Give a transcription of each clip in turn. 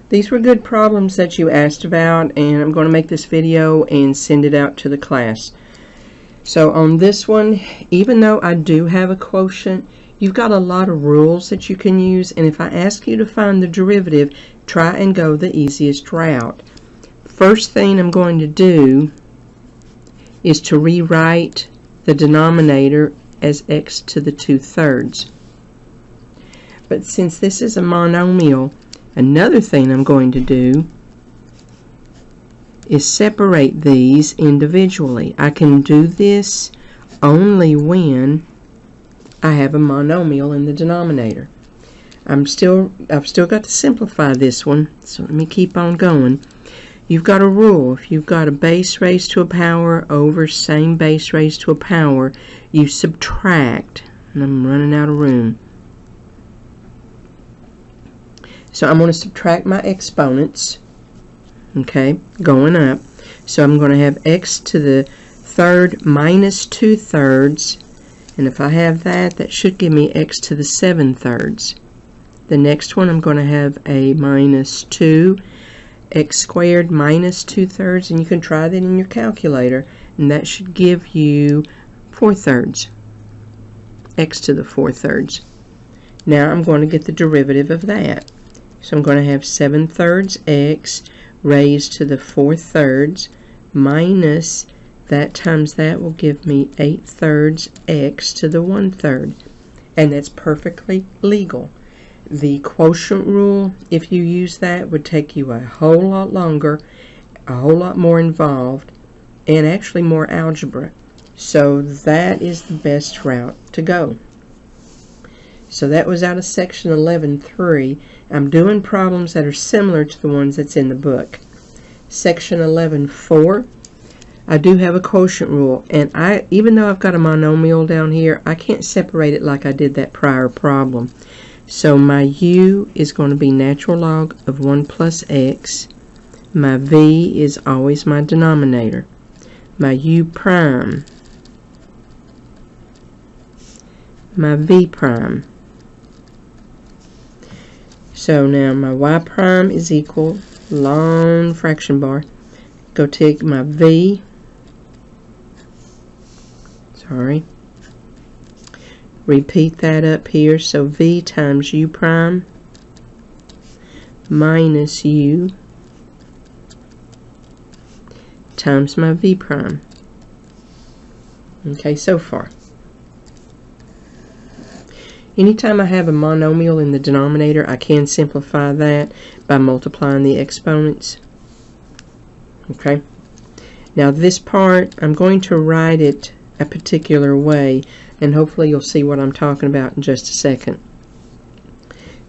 These were good problems that you asked about, and I'm going to make this video and send it out to the class. So on this one, even though I do have a quotient, you've got a lot of rules that you can use, and if I ask you to find the derivative, try and go the easiest route. First thing I'm going to do is to rewrite the denominator as x to the 2/3. But since this is a monomial, another thing I'm going to do is separate these individually. I can do this only when I have a monomial in the denominator. I've still got to simplify this one, so let me keep on going. You've got a rule. If you've got a base raised to a power over same base raised to a power, you subtract. And I'm running out of room. So I'm going to subtract my exponents, okay, going up. So I'm going to have x to the 3rd minus 2/3, and if I have that, that should give me x to the 7/3. The next one I'm going to have a minus 2, x squared minus 2/3, and you can try that in your calculator, and that should give you 4/3, x to the 4/3. Now I'm going to get the derivative of that. So I'm going to have 7/3 x raised to the 4/3 minus that times that will give me 8/3 x to the 1/3. And that's perfectly legal. The quotient rule, if you use that, would take you a whole lot longer, a whole lot more involved, and actually more algebra. So that is the best route to go. So that was out of section 11.3. I'm doing problems that are similar to the ones that's in the book. Section 11.4, I do have a quotient rule, and even though I've got a monomial down here, I can't separate it like I did that prior problem. So my u is going to be natural log of 1 plus x. My v is always my denominator. My u prime, my v prime. So now my y prime is equal, long fraction bar, go take my v, repeat that up here, so v times u prime minus u times my v prime. Okay, so far. Anytime I have a monomial in the denominator, I can simplify that by multiplying the exponents. Okay. Now this part, I'm going to write it a particular way, and hopefully you'll see what I'm talking about in just a second.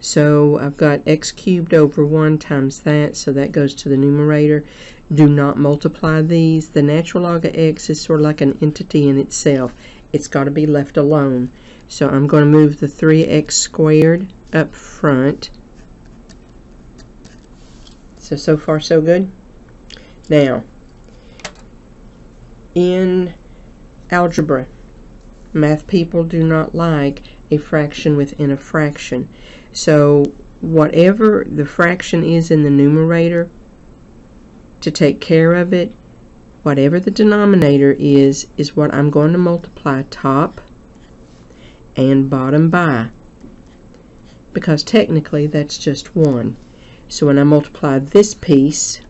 So I've got x cubed over 1 times that, so that goes to the numerator. Do not multiply these. The natural log of x is sort of like an entity in itself. It's got to be left alone. So I'm going to move the 3x squared up front. So far so good. Now, in algebra, math people do not like a fraction within a fraction. So whatever the fraction is in the numerator, to take care of it, whatever the denominator is what I'm going to multiply top and bottom by, because technically that's just 1. So when I multiply this piece,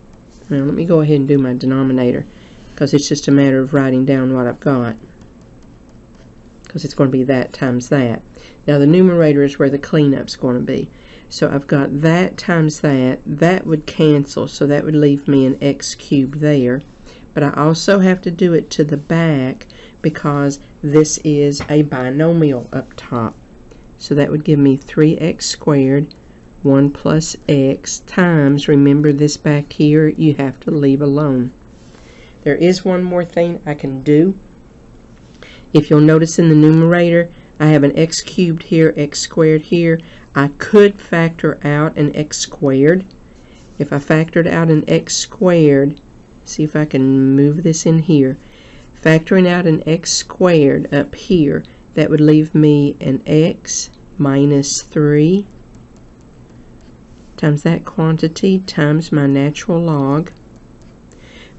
now let me go ahead and do my denominator, because it's just a matter of writing down what I've got, because it's going to be that times that. Now the numerator is where the cleanup's going to be. So I've got that times that. That would cancel, so that would leave me an x cubed there. But I also have to do it to the back because this is a binomial up top. So that would give me 3x squared 1 plus x times, remember this back here you have to leave alone. There is one more thing I can do. If you'll notice in the numerator, I have an x cubed here, x squared here. I could factor out an x squared. If I factored out an x squared, see if I can move this in here. Factoring out an x squared up here, that would leave me an x minus 3 times that quantity times my natural log.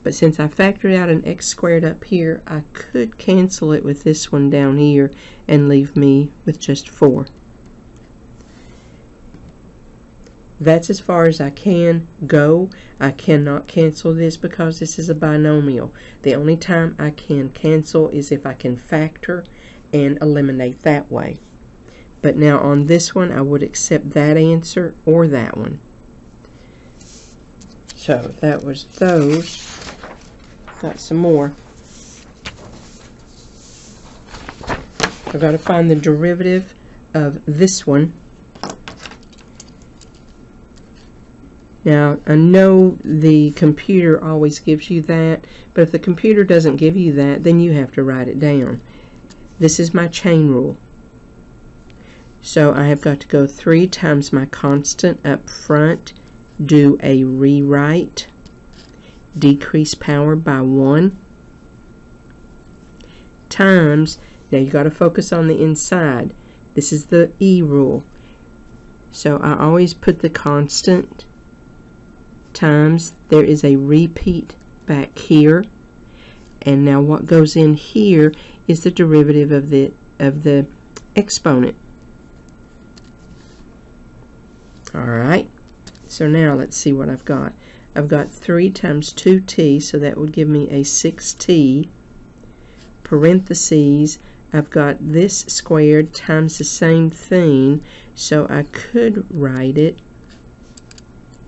But since I factored out an x squared up here, I could cancel it with this one down here and leave me with just 4. That's as far as I can go. I cannot cancel this because this is a binomial. The only time I can cancel is if I can factor and eliminate that way. But now on this one, I would accept that answer or that one. So that was those. Got some more. I've got to find the derivative of this one. Now, I know the computer always gives you that, but if the computer doesn't give you that, then you have to write it down. This is my chain rule. So I have got to go 3 times my constant up front, do a rewrite, decrease power by 1, times, now you got to focus on the inside. This is the E rule. So I always put the constant times, there is a repeat back here, and now what goes in here is the derivative of the exponent. Alright, so now let's see what I've got. I've got 3 times 2t, so that would give me a 6t, parentheses, I've got this squared times the same thing, so I could write it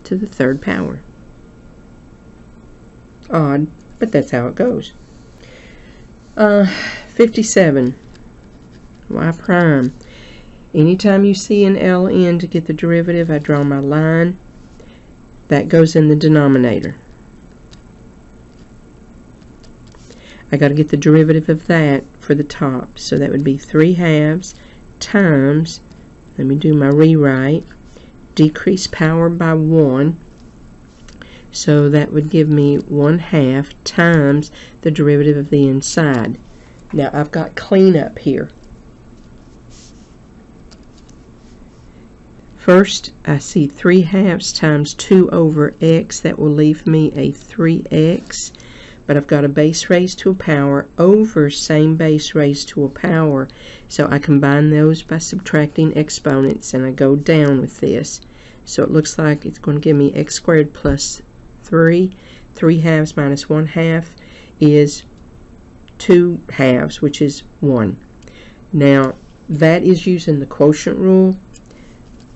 to the 3rd power. Odd, but that's how it goes. 57, y prime. Anytime you see an ln to get the derivative, I draw my line. That goes in the denominator. I got to get the derivative of that for the top, so that would be 3/2 times, let me do my rewrite, decrease power by 1, so that would give me 1/2 times the derivative of the inside. Now I've got cleanup here. First, I see 3/2 times 2 over x, that will leave me a 3x, but I've got a base raised to a power over same base raised to a power, so I combine those by subtracting exponents, and I go down with this. So it looks like it's going to give me x squared plus 3. 3/2 minus 1/2 is 2/2, which is 1. Now, that is using the quotient rule,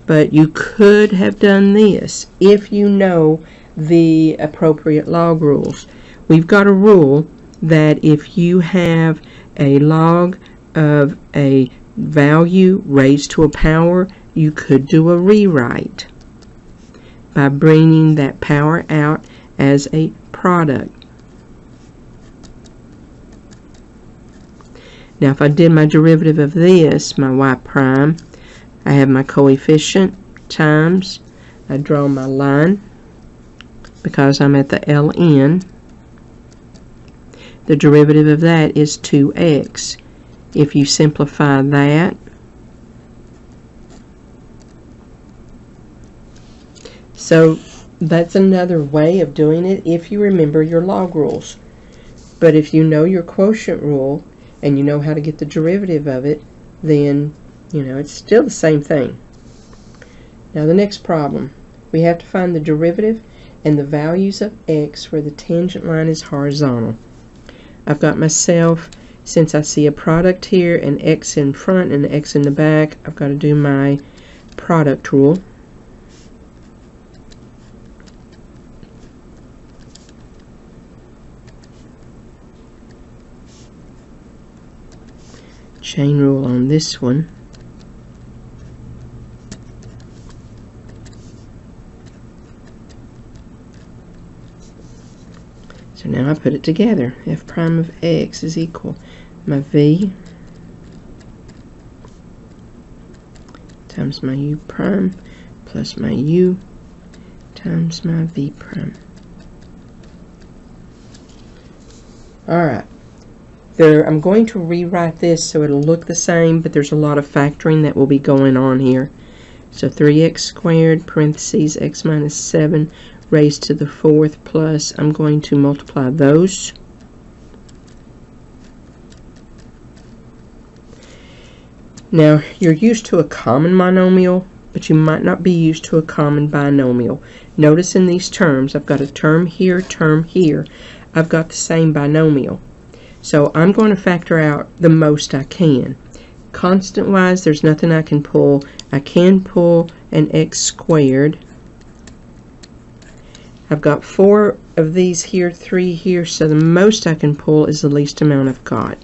but you could have done this if you know the appropriate log rules. We've got a rule that if you have a log of a value raised to a power, you could do a rewrite by bringing that power out as a product. Now if I did my derivative of this, my y prime, I have my coefficient times, I draw my line because I'm at the ln. The derivative of that is 2x. If you simplify that, so that's another way of doing it if you remember your log rules. But if you know your quotient rule and you know how to get the derivative of it, then it's still the same thing. Now the next problem, we have to find the derivative and the values of x where the tangent line is horizontal. I've got myself, since I see a product here, an x in front and an x in the back, I've got to do my product rule. Chain rule on this one. So now I put it together. F prime of x is equal my v times my u prime plus my u times my v prime. Alright. I'm going to rewrite this so it'll look the same, but there's a lot of factoring that will be going on here. So 3x squared, parentheses, x minus 7 raised to the 4th plus, I'm going to multiply those. Now, you're used to a common monomial, but you might not be used to a common binomial. Notice in these terms, I've got a term here, I've got the same binomial. So I'm going to factor out the most I can. Constant-wise, there's nothing I can pull. I can pull an x squared. I've got 4 of these here, 3 here, so the most I can pull is the least amount I've got.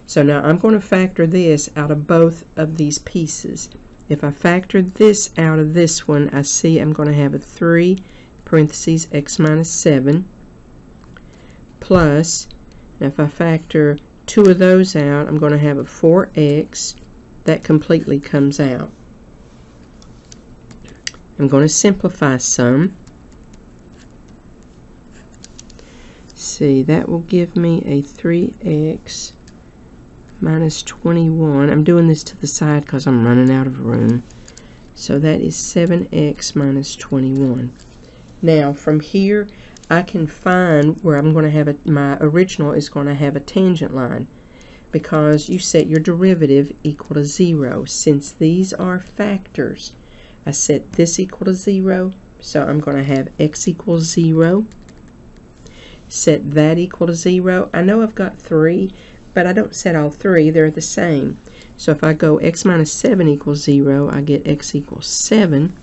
So now I'm going to factor this out of both of these pieces. If I factor this out of this one, I see I'm going to have a 3, parentheses, x minus 7, plus, and if I factor 2 of those out, I'm going to have a 4x. That completely comes out. I'm going to simplify some. See, that will give me a 3x minus 21. I'm doing this to the side because I'm running out of room. So that is 7x minus 21. Now, from here, I can find where I'm going to have my original is going to have a tangent line, because you set your derivative equal to 0. Since these are factors, I set this equal to 0, so I'm going to have x equals 0. Set that equal to 0. I know I've got 3, but I don't set all 3. They're the same. So if I go x minus 7 equals 0, I get x equals 7.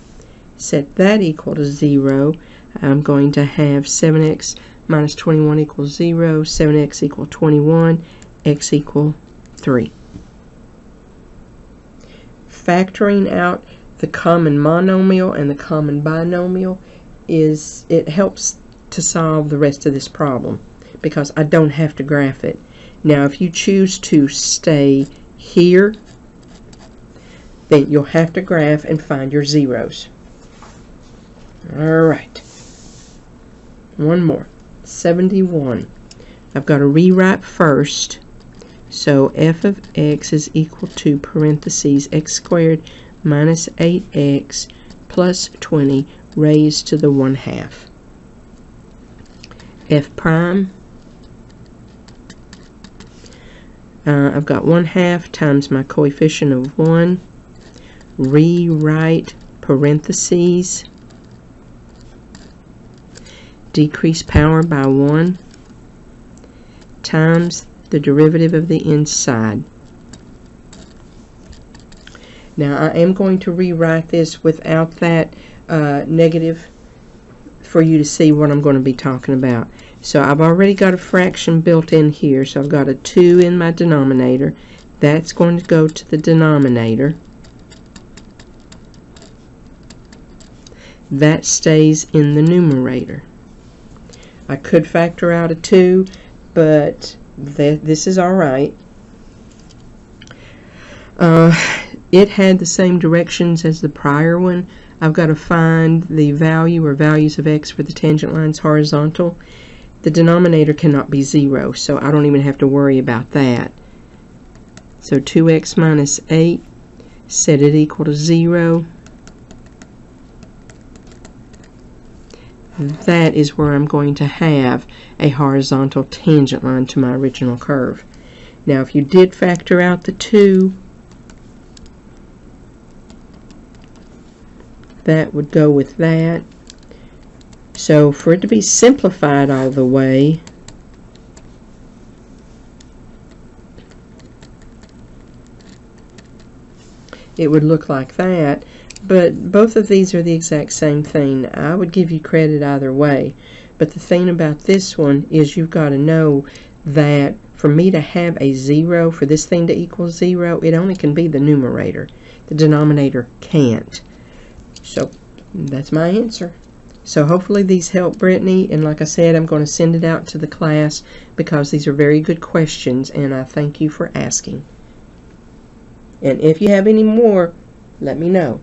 Set that equal to 0. I'm going to have 7x minus 21 equals 0, 7x equal 21, x equal 3. Factoring out the common monomial and the common binomial it helps to solve the rest of this problem, because I don't have to graph it. Now, if you choose to stay here, then you'll have to graph and find your zeros. Alright. One more. 71. I've got to rewrite first. So f of x is equal to parentheses x squared minus 8x plus 20 raised to the 1/2. F prime, I've got 1/2 times my coefficient of 1. Rewrite parentheses, decrease power by 1 times the derivative of the inside. Now I am going to rewrite this without that negative for you to see what I'm going to be talking about. So I've already got a fraction built in here, so I've got a 2 in my denominator. That's going to go to the denominator. That stays in the numerator. I could factor out a 2, but this is alright. It had the same directions as the prior one. I've got to find the value or values of x for the tangent lines horizontal. The denominator cannot be 0, so I don't even have to worry about that. So 2x minus 8, set it equal to 0. That is where I'm going to have a horizontal tangent line to my original curve. Now, if you did factor out the 2, that would go with that. So for it to be simplified all the way, it would look like that. But both of these are the exact same thing. I would give you credit either way. But the thing about this one is you've got to know that for me to have a 0, for this thing to equal 0, it only can be the numerator. The denominator can't. So that's my answer. So hopefully these help, Brittany. And like I said, I'm going to send it out to the class because these are very good questions, and I thank you for asking. And if you have any more, let me know.